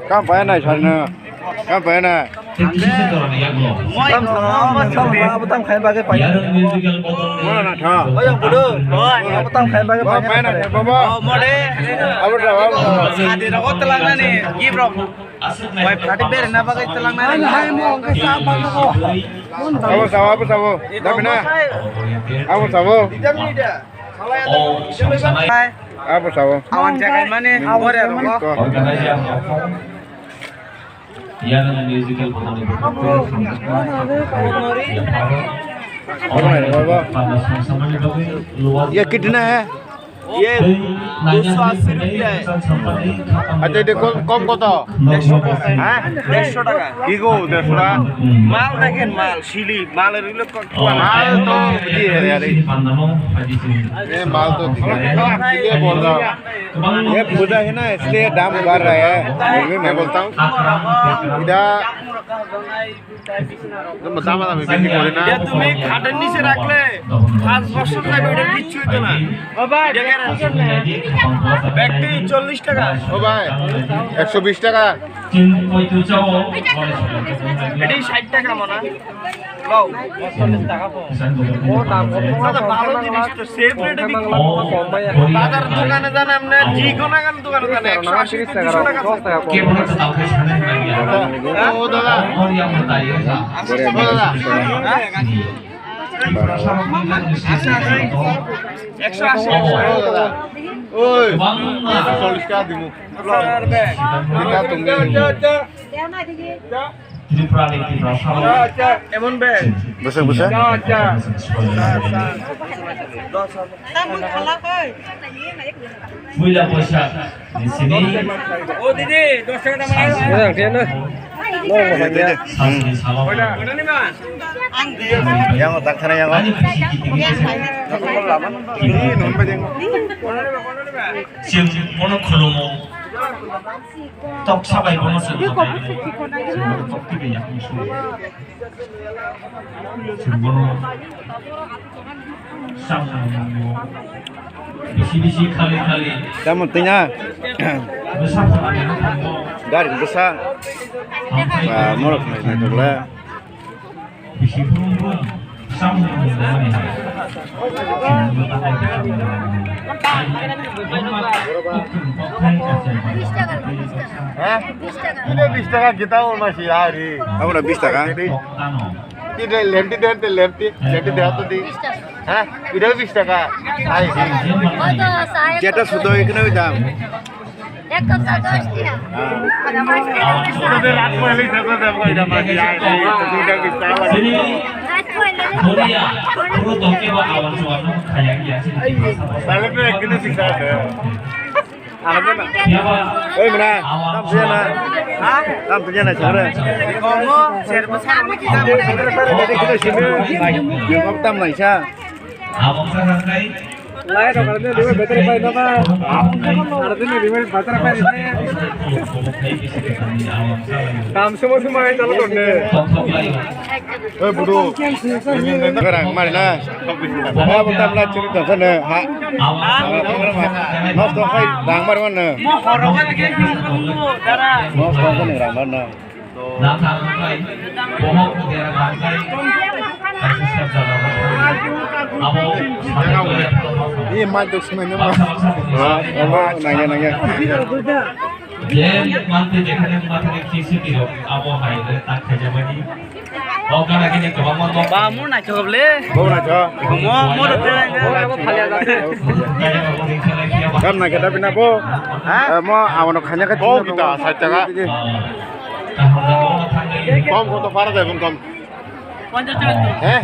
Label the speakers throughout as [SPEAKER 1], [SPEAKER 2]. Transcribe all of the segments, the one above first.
[SPEAKER 1] Kampanye này sana, kampanye.
[SPEAKER 2] Petang kain bagai payah.
[SPEAKER 1] Mana nak thah?
[SPEAKER 2] Oh yang bodoh. Petang kain bagai payah.
[SPEAKER 1] Kampanye nak bapa.
[SPEAKER 3] Mode.
[SPEAKER 1] Apa dah?
[SPEAKER 3] Adi rokok telangna nih. Gibrok. Wai tadi ber na bagai telangna nih.
[SPEAKER 2] Hai mau ke siapa kau?
[SPEAKER 1] Apa sawo? Apa sawo? Dah mana? Apa sawo?
[SPEAKER 3] Jam ni dah.
[SPEAKER 1] Apa sawo?
[SPEAKER 3] Awan jaga mana? Mode rokok.
[SPEAKER 4] Organisasi yang musical
[SPEAKER 1] ये कितना है?
[SPEAKER 3] ये 280 रुपया है।
[SPEAKER 1] अच्छा ये कम कत?
[SPEAKER 3] 150
[SPEAKER 1] हाँ?
[SPEAKER 3] 150 টাকা।
[SPEAKER 1] কি গো 150 টাকা?
[SPEAKER 3] মাল দেখেন মাল শিলি মালের হইলো
[SPEAKER 1] माल तो ये है यार ये माल तो ये बोल रहा हूँ ये पूजा है ना इसलिए दाम बढ़ रहा है मैं बोलता हूँ इधर দাম দাম বেশি করে না
[SPEAKER 3] এটা তুমি খাটের নিচে রাখলে 5 বছর যাবে এটা কিচ্ছু হতো না ও ভাই ব্যাগটি 40 টাকা
[SPEAKER 1] ও ভাই 120 টাকা
[SPEAKER 3] এটি 60 টাকা মনে লও 40 টাকা ও দাম কত ভালো জিনিস তো সেফ রেটে বিক্রি বাজার দোকানে জান আপনি জি কোনা গান দোকানে জান 180 টাকা 10 টাকা
[SPEAKER 1] ও দাদা ও দাদা 180 দাদা ওই 40 টাকা দিমু এটা তুমি
[SPEAKER 3] এমন ব্যাগ
[SPEAKER 1] বসে বসে
[SPEAKER 4] Bulan Puasa di sini
[SPEAKER 3] ও দিদি 10 টাকা দাম
[SPEAKER 4] salam.
[SPEAKER 3] ওটা নিবা
[SPEAKER 1] yang otak sana yang
[SPEAKER 4] Ini
[SPEAKER 1] ini non bajeng
[SPEAKER 4] 지금 오늘 콜로모 떡 사바이 보너스 떡집에 약국수 지금 오늘 쌍쌍 비시비시 칼리칼리
[SPEAKER 1] yang pentingnya
[SPEAKER 4] bersama-sama
[SPEAKER 1] dari besar và mua được này thuộc là
[SPEAKER 4] 비시 붕붕 쌍쌍 나만이
[SPEAKER 1] ini 20 টাকা kita masih hari kamu udah 20 টাকা ini lemti lemti dah tuh di hah udah 20 টাকা hai যেটা শুধু এখানে দাম রাত পহলে থেকে দেব এটা masih hari দুইটা 20 টাকা
[SPEAKER 4] sini Korea perlu toke wa awan suwarno kayak ya sini
[SPEAKER 1] তাহলে তো একদিনে শিখতে হবে
[SPEAKER 4] ya pak
[SPEAKER 1] ওই mana দাম তুই না হ্যাঁ দাম তুই না ছোরে
[SPEAKER 3] কমো শের বছর কি দাম
[SPEAKER 1] kita sini yang tam này sa
[SPEAKER 4] awang sarangkai
[SPEAKER 2] Lai dong kalau dia betul baik nama. Ada ni dia betul baik ini. Kam semua yang jalan tu ni.
[SPEAKER 1] eh bodoh ini sekarang mari na apa tam lah cerita sana ha nos to kai rang mar mana
[SPEAKER 3] মো হরবা দেখে কি করবো দাদা
[SPEAKER 1] nos to kan rang mana
[SPEAKER 4] nakalangkai bohong kira rangkai kasih siap jalan abo
[SPEAKER 1] ini mantuk semuanya mah apa nanya
[SPEAKER 4] ye mantu যেখানে মাথায় কিছু দিল abo হাইলে tak kaja bani oka lagi ni kebang mau
[SPEAKER 3] বা মোর না চবলে
[SPEAKER 1] bau na cho
[SPEAKER 3] মো মোর তেলাঙ্গা
[SPEAKER 1] kam na kita pina po mau awan khanya ka oh kita 60 টাকা কম কত পারা যায় কম
[SPEAKER 3] 50 টাকা
[SPEAKER 1] হ্যাঁ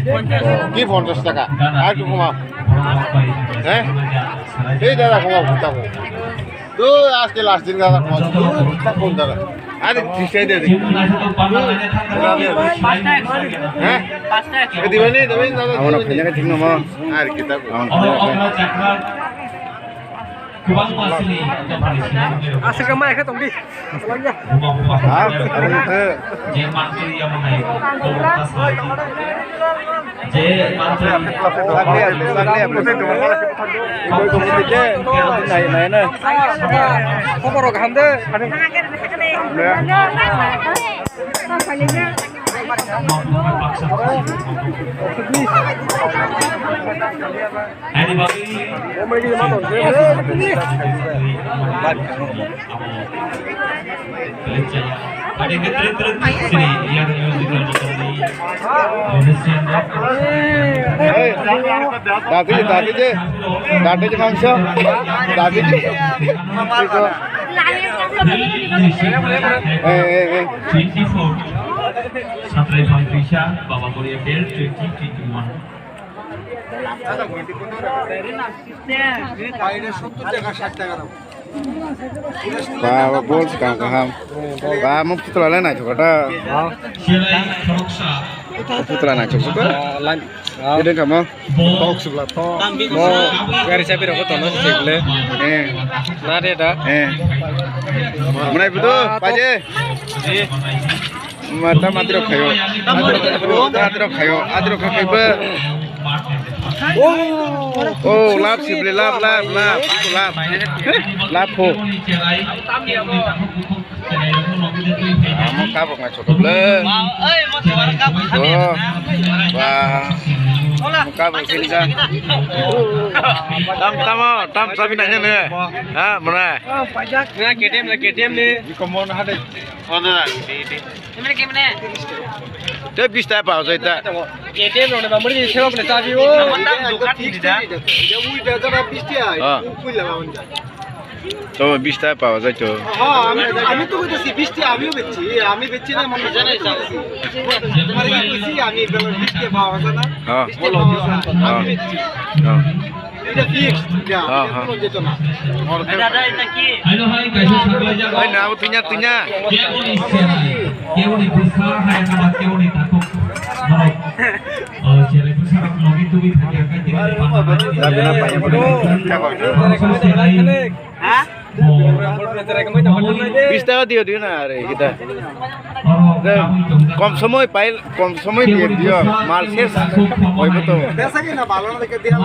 [SPEAKER 1] কি 50 টাকা আর কি কমাও হ্যাঁ এই দাদা কমাও কোথাও তো আজকে লাস্ট দিন দাদা কমাও তা কোন দাদা আরে ঠিকই দে হ্যাঁ
[SPEAKER 3] 5 টাকা
[SPEAKER 1] দিবেন দাদা আমার খাইনা ঠিক না মা আর কি তা
[SPEAKER 4] Kubang masih untuk Palestina.
[SPEAKER 2] Asal kemana ke tongdi?
[SPEAKER 1] ah ada itu
[SPEAKER 4] Je mantu yang mengenai komunitas Je mantu
[SPEAKER 1] saklia betul itu ikut komunitas naik na
[SPEAKER 2] Kau baru kan deh.
[SPEAKER 1] Dati mangsho. Dati.
[SPEAKER 4] Satray Pamprisha, Baba Korea Bell 2021.
[SPEAKER 1] Ba bol sekarang paham. Ba mau putra lain aja kata.
[SPEAKER 4] Silai Koroksa,
[SPEAKER 1] Putra aja suka. Jadi kamu. Tok sebelah tok.
[SPEAKER 2] Mau garis siapa rokok tono sebelah. Nah deh dah.
[SPEAKER 1] Mana itu Paje? Mata mati rok kayo. Mati rok kayo. Adi rok kayo be. Oh, lap sih beli lap. Lap ho. Kamu kapok nggak cukup le. Oh, wah. Muka bersih kan. Tam sabi nanya nih. Ah, mana?
[SPEAKER 2] Pajak. Nah, KTM nih.
[SPEAKER 1] Di komon ada. Oh, nah, di.
[SPEAKER 2] Gimana?
[SPEAKER 1] Dia bisa apa? Saya tak.
[SPEAKER 2] KTM loh, nama beri sewa punya cabi wo.
[SPEAKER 3] Dia udah ada pistia. Upul lah orang.
[SPEAKER 1] তো 20 টাকা পাওয়া যায় তো
[SPEAKER 3] হ্যাঁ আমি তো কইতাছি 20 টা আমিও বেচছি আমি বেচছি না মনে জানাই চাইছি তোমার কি কইছি আমি 20 টা পাওয়া যায় না
[SPEAKER 1] হ্যাঁ
[SPEAKER 3] বলো আমি বেচছি
[SPEAKER 1] হ্যাঁ
[SPEAKER 3] এটা ফিক্স যা কোনো যেত না
[SPEAKER 2] দাদা এটা কি
[SPEAKER 4] Ano hai kaisa saklai jago.
[SPEAKER 1] ওই নাও তুইয়া
[SPEAKER 4] Keuni selai, keuni besar hai nama keuni takut. Baik. Selai besar lagi tu bisa diangkat jadi
[SPEAKER 1] Tapi apa yang boleh
[SPEAKER 2] Hah?
[SPEAKER 1] 20 টাকা দিও না আরে kita কম সময় পাই কম সময় দিয়ে দিও মাল শেষ হইব তো
[SPEAKER 3] বেচা কিনা ভালো না দেখে দিয়া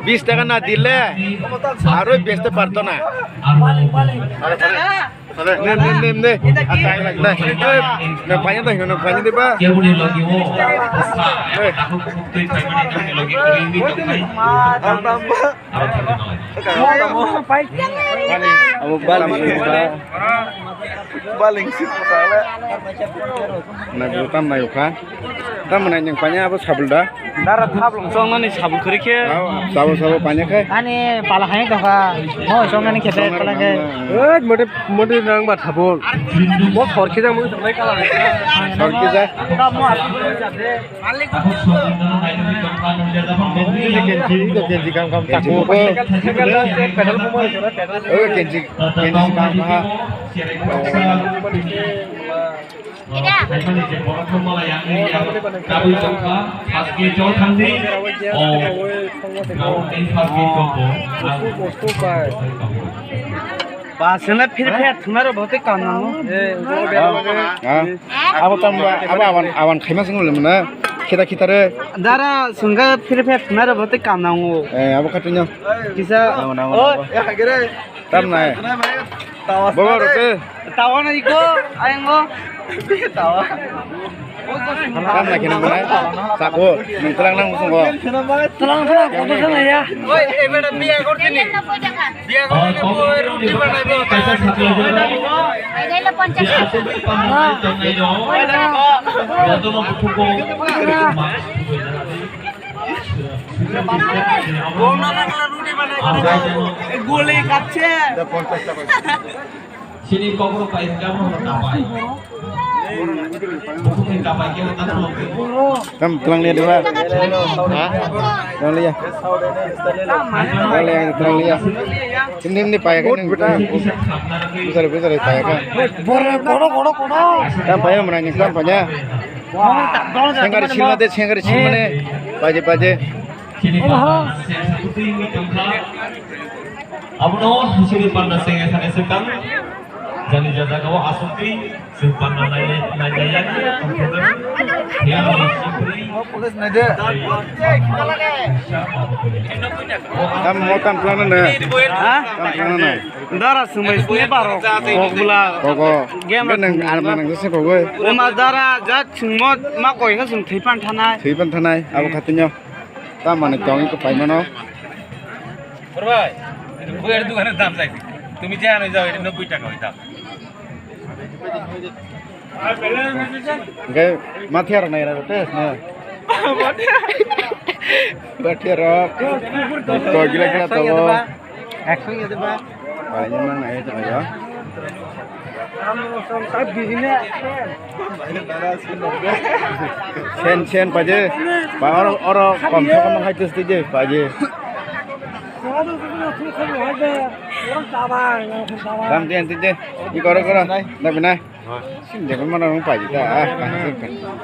[SPEAKER 1] 20 টাকা না দিলে আরো বেচতে পারতো না নে banyak dah yang banyak deh pak
[SPEAKER 4] Keuni lagi wo. Aku bukti kayak mana lagi kering di
[SPEAKER 3] tambah
[SPEAKER 1] kamu baling sih masalah nah bukan mayu kan kita menanya yang banyak apa sabul dah
[SPEAKER 2] Darah tahap langsung nih sabun keriknya.
[SPEAKER 1] sabul banyak kan
[SPEAKER 5] Ani pala kaya kaka, mau songan ni kita pala kaya.
[SPEAKER 2] Mode nang bat habol. Mau forki jang mau sampai kalah.
[SPEAKER 1] sorki যায়
[SPEAKER 5] Kamu aku boleh jadi.
[SPEAKER 1] kenji kamu takut
[SPEAKER 2] Pedal pemain sudah pedal.
[SPEAKER 1] kenji kamu
[SPEAKER 5] Pasnya फिर तुम्हारा बहुत काम ना हो.
[SPEAKER 1] apa tambah apa awan kayaknya sih ngulem mana kita re
[SPEAKER 5] Darah sungguh फिर तुम्हारा बहुत काम ना हो.
[SPEAKER 1] apa katanya
[SPEAKER 5] Bisa.
[SPEAKER 3] ya kira
[SPEAKER 1] tam naik bawa roke
[SPEAKER 5] Tawa na iko, ayang go. Tawa.
[SPEAKER 1] kan lagi namanya sako nengkelang nang musuh kok
[SPEAKER 5] Terang, kotor sana ya.
[SPEAKER 3] ওই এবারে বিয়ে করতে নি বিয়ে করতে নি রুটি বানাইবো
[SPEAKER 4] Kaisa saklai jago.
[SPEAKER 6] Ini 50.
[SPEAKER 5] Gule kace.
[SPEAKER 4] Sini kau pakai kamu tapai. Bukan tapai kita tanam.
[SPEAKER 1] tam terang lihat dulu terang lihat terang lihat ini payah kan bisa payah kan
[SPEAKER 5] Kono.
[SPEAKER 1] tam payah menanya tam payah Sengkari cilmane paje
[SPEAKER 4] Sini putih ini tempat. Abu no sini pandang sengai sana sekang. Jali jaga kau asumsi simpan nanya
[SPEAKER 1] Polis nade. Tam mau tampilana ne. Tampilana ne.
[SPEAKER 5] Dara sumai sumai baro. Kogula.
[SPEAKER 1] Kogo. Game nang arma nang se kogo.
[SPEAKER 5] Oma dara jat sumot ma koi ka sum thipan thanai.
[SPEAKER 1] Thipan thanai abo khatinyo. Ta mane tongi ko paimano.
[SPEAKER 2] ভাই বইয়ের দোকানের দাম চাইছি তুমি জানো যাও এটা 90 টাকা হইতা
[SPEAKER 1] Ge mathiar nai ra tes ne. Mathiar ro. Ko gila gila to. 100 ya deba. Banyak mang ai to ya. Sen paje. Pa oro kom se kom hai tes dije paje. Ram tian tije. Di koro nai benai. Jangan mana orang pagi dah.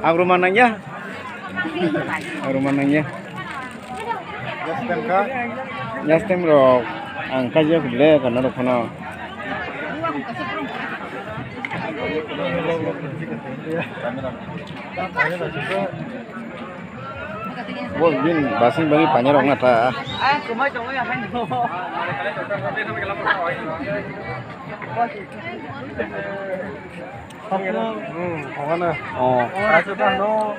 [SPEAKER 1] Aku rumah nanya. Rumah nanya. Yastem rok. Angka je boleh karena rok mana. Wah, bin basing bagi banyak orang nata.
[SPEAKER 5] Kumai chong ya hai no.
[SPEAKER 1] Mana?
[SPEAKER 5] Oh.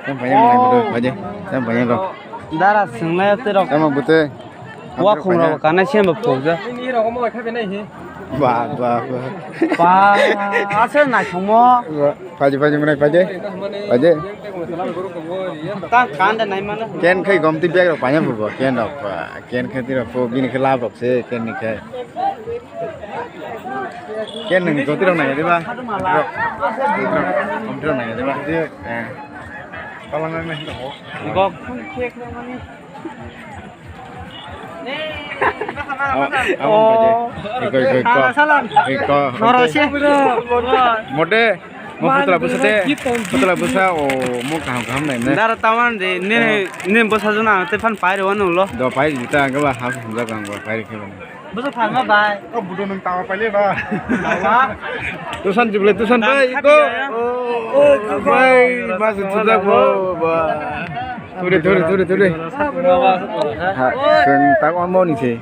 [SPEAKER 1] Yang banyak mana betul, aja. Yang banyak loh.
[SPEAKER 5] Dara sungai te rok.
[SPEAKER 1] Yang betul.
[SPEAKER 5] Wa khung ro kana chen ba pho ja.
[SPEAKER 1] Wah.
[SPEAKER 5] Pa ase na chomo.
[SPEAKER 1] Paje mana paje? Paje.
[SPEAKER 5] Ta kan da nai mana.
[SPEAKER 1] Ken khai gomti bag ro banyak bu. Ken ro. Ken khai tiro po bini khala bok se ken ni khai. Ken nang gomti ro nai de ba. Gomti ro nai de ba. Dia. Palangan ni ho.
[SPEAKER 5] Go khek na mani.
[SPEAKER 1] Iko.
[SPEAKER 5] Norose.
[SPEAKER 1] Mode. Mau putra busa oh mau kaham nai ne.
[SPEAKER 5] Dara tawan de ne bosa jona te fan paire wanu lo.
[SPEAKER 1] Do pai juta ke ba haf hunda kang ba pai ke ba.
[SPEAKER 5] Bosa fan ma bai.
[SPEAKER 1] Oh budo nang tawa pai le ba. Tusan jule tusan bai iko. Oh bai masuk juta ko ba. Turi. Ha, keng tak mau ni sih.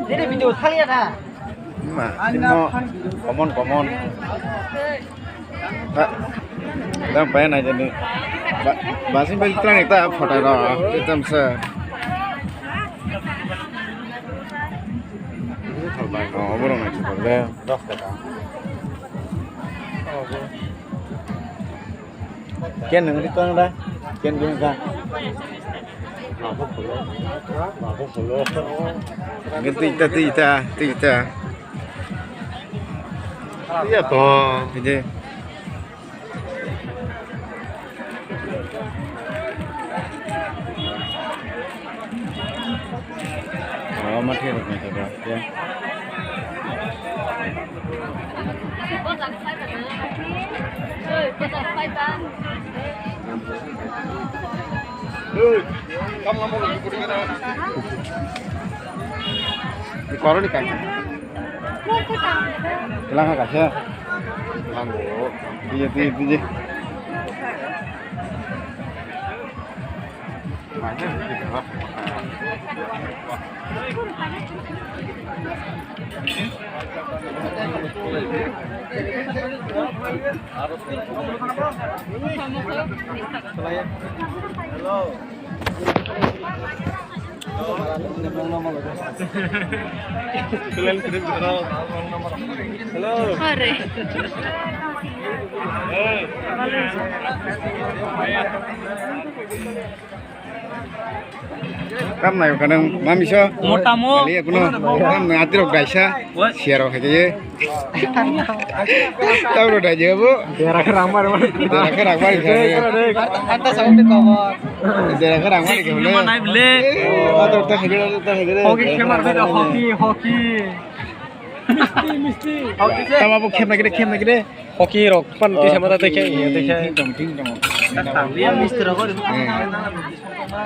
[SPEAKER 5] Jadi video thaliya na.
[SPEAKER 1] Common. Dam pai na jani. Basin bel trang ekta photo ro. Itam se. Oh, borong na chupar le. 10 taka. Ken nang dito na da. Ken gini ka. Tita. Iya toh. Jadi. Oh, mati dah ni sudah. Ya. Kamu ngomong lagi kuning ada. Di koron ikan. Kelang kasih. Langgo. Iya. Mana kita lah. Kam na kanang mamisho
[SPEAKER 5] Motamo.
[SPEAKER 1] kali kuno kam na atiro gaisa share haje tauro daje bu dera kerangmar
[SPEAKER 5] Anta sampe cover.
[SPEAKER 1] dera kerangmar ke bole
[SPEAKER 5] Mana bele.
[SPEAKER 1] atro ta hege
[SPEAKER 5] Hoki kemar beda hoki.
[SPEAKER 1] Tama po kem lagi deh.
[SPEAKER 3] Hoki rok pan ti sama দেখে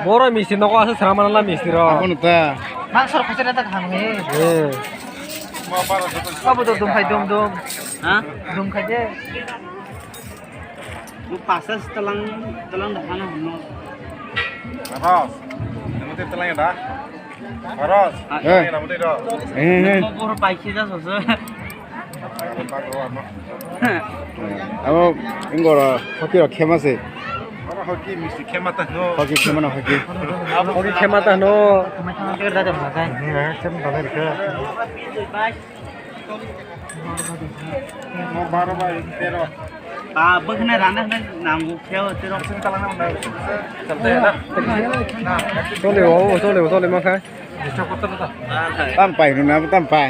[SPEAKER 3] বড় মিষ্টি নকো আছে সামানালা মিষ্টি র
[SPEAKER 1] Ako nuta.
[SPEAKER 5] Mangsor kasi na taghanghe. Apa tuh dum khai dum. Hah? Dum khai je. Lu pasas telang dahana hono.
[SPEAKER 1] Ros. Namuti telang ya dah. Ros. Namuti do.
[SPEAKER 5] Puro paisi da soso.
[SPEAKER 1] Ako ingora hoki ro kemase. Hoki misti kemata no. Hoki kemana hoki.
[SPEAKER 3] hoki khemata no
[SPEAKER 5] Macam kira dah dah makan.
[SPEAKER 1] Kem balik ke. Mau baru bayi tero.
[SPEAKER 5] Ah, begini rana kan namu kau terus
[SPEAKER 1] Telang na.
[SPEAKER 3] চলতে না চলে মা খায়
[SPEAKER 1] Tampai nuna tampai.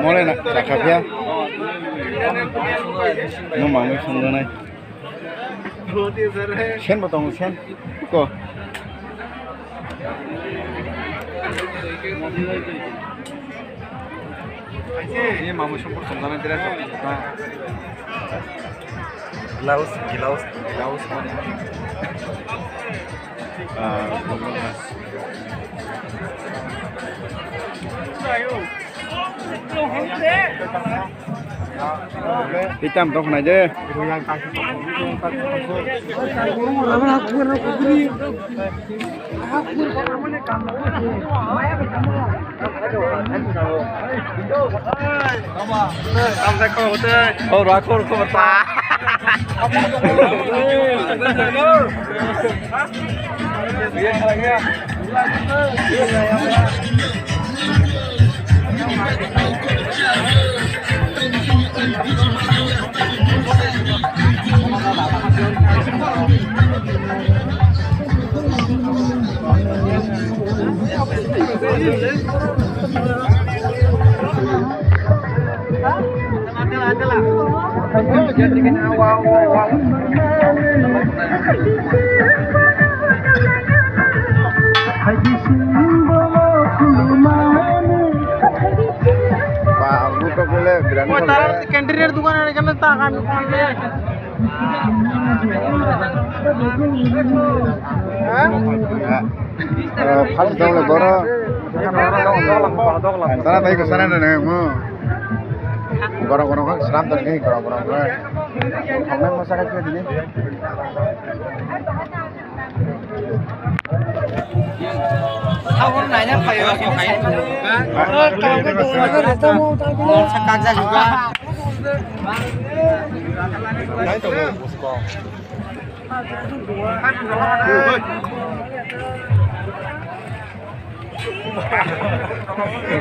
[SPEAKER 1] Mulai nak cakap ya. Mau mami sungguh nih. Sen potong sen. Kok. Ini mamu sungguh sungguh tidak. Gilaus mana? Hitam toh aja.
[SPEAKER 3] Oh, rakor ko bata. Pak, aku tuh boleh berani.
[SPEAKER 5] Oh, taruh di kantin dukan ada kan tak kami pakai.
[SPEAKER 1] Pas dong le goro. Sana tadi ke sana nih, mau. Goro-goro kan seram tadi, goro-goro. Kamu masak apa ini?
[SPEAKER 5] Tahun nanya kayak mau sekarja juga.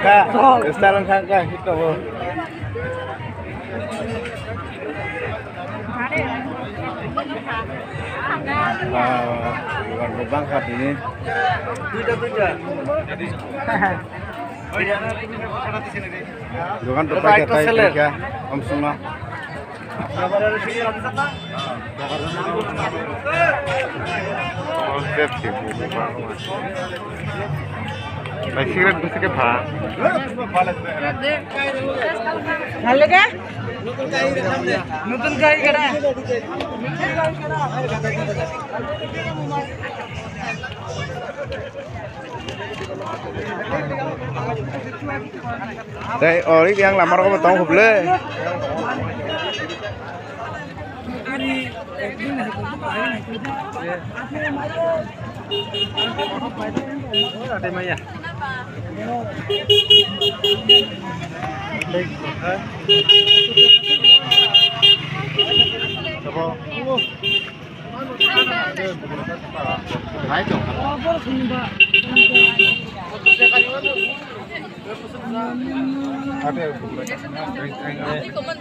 [SPEAKER 1] Kak, sekarang kakak kita mau. Bukan beban saat ini.
[SPEAKER 5] Tidak.
[SPEAKER 1] Bukan terpakai tarik ya, Om Suma. Sigaret bisa ke pak?
[SPEAKER 5] Halo kah? Nutun kali kada.
[SPEAKER 1] Đây, ori yang lamar ko batong huble.
[SPEAKER 3] Ada Maya.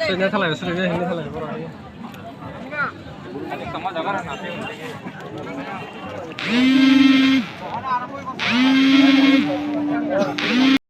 [SPEAKER 3] Sini thalai, sini thalai.